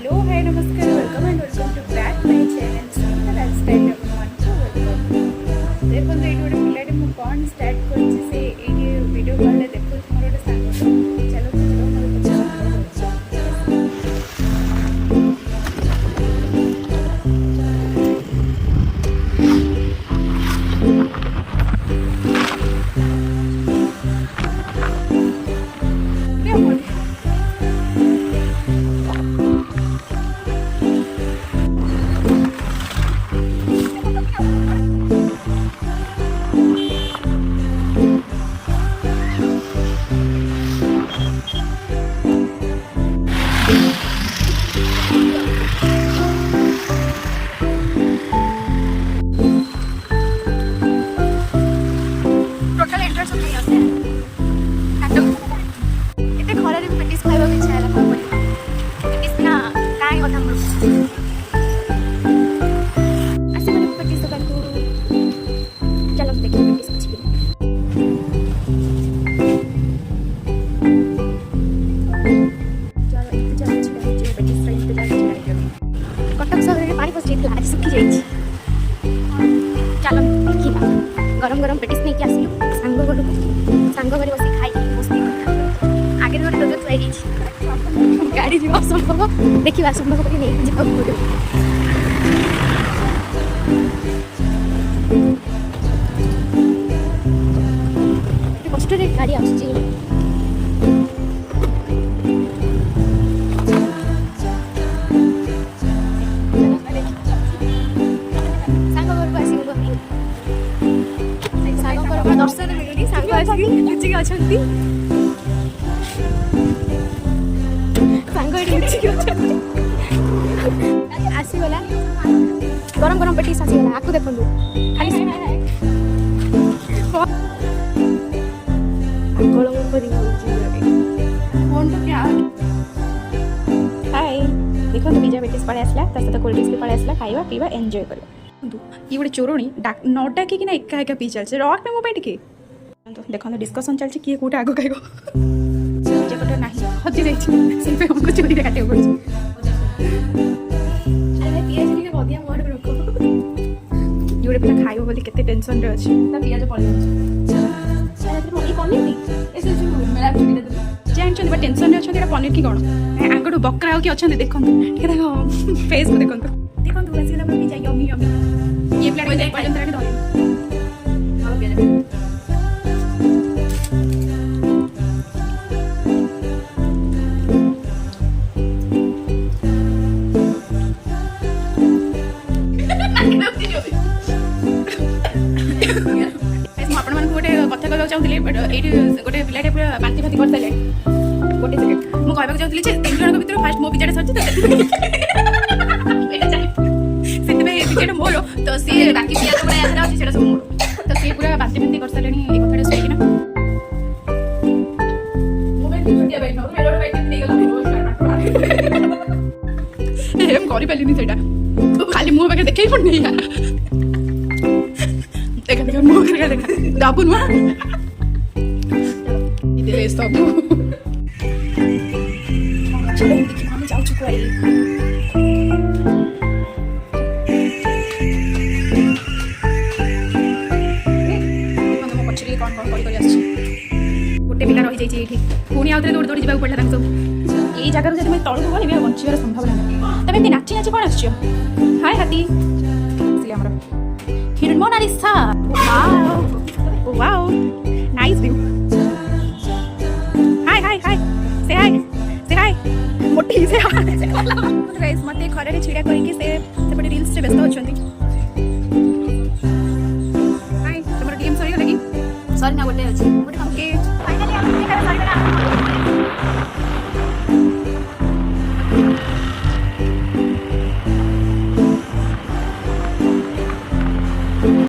Hello hi नमस्कार welcome and welcome to back my channel Sunita lifestyle everyone को welcome. देखो ये गोटे पिलाटे मु कौन स्टार्ट करछि से ए वीडियो कॉल रे देखो मोर गोटे सांग चलो चलो गरम गरम पेटिस नहीं कि आसिलु सांग घर सांग घर बस खाई मस्ती आगे गोटे डोजर थी गाड़ी जी असंभव देखा असंभव कर नहीं जाऊ कष्ट गाड़ी आसुची दर्शन मिलूनी सांग लुचिकी अच्छा सांग लुचिकी आसीगला गरम गरम पेटिस आसीगला आपको देखो खाली हाय देखो पिज्जा पेटिस पड़े आसला कोल्ड ड्रिंक्स भी पड़े आसला खाଇବା पीवा एंजॉय कर ये गोटे चोरणी न डाक एका एका पी चलছে रक ना मोबाइल के देखो डिस्कसन चलছে किए कोटा आगो खाइबो जेपट नाही हजी जाई से पे हमको चोरी रे काटे पड़छ अरे पियाज के बदिया मोड़ पे रखो जोड़े पे खाइबो बोली केते टेंशन रे अछि ता पियाज पड़े अरे तो ई पनीर नी ऐसे जो मेरा चोरी दे जान चंदी बा टेंशन रे अछि एटा पनीर की कोन आंगडू बकरा हो कि अछि देखो ठीक है देखो फेस को देखो देखो दूर से लगा पिज्जा यम्मी यम्मी ये प्लेट में जाई पर्यंत रख दो हां पिज्जा आपण मन गोटे कथा कहला चाहूली एठी गोटे पिलाटे पूरा बांती फाती करतले गोटे सेकंड मु कहबा चाहूली जे तीन जण भीतर फास्ट मो पिज्जाटा सरछि एटा चाहि सेते में पिज्जाटा मोर तो सी बाकी पिज्जा पूरा यात्रा अछि सेटा सब मोर तो सी पूरा बांती फाती करतलेनी ए कथाटा सोई किना मोबाइल की छुटिया बैठ न मेलोड बैठ नहीं गला एम करि पालिनी सेटा खाली मुंह बके देखै पड़नी यार देखा देखा मुंह करके देखा दाबुन मा इधर सब चलो देखि हम जाऊ चुको आई हम पछरी कोन कोन करी आछि गोटे पिला रहि जाई छी एठी पुनी आउतरे दौड़ दौड़ जिबा पड़ला तांग सब एई जगह रे जदि मैं तळु गली बे बंचिबार संभावना नाही तबे नाची नाची कोन आछियो हाय हाथी इसलिए हमरा Hidden Mona Lisa. Wow. Wow. Nice view. Hi, hi, hi. Say hi. Say hi. मोटी से guys मते खरे छिड़ा करके से सेपटे रील्स रे व्यस्त होछंती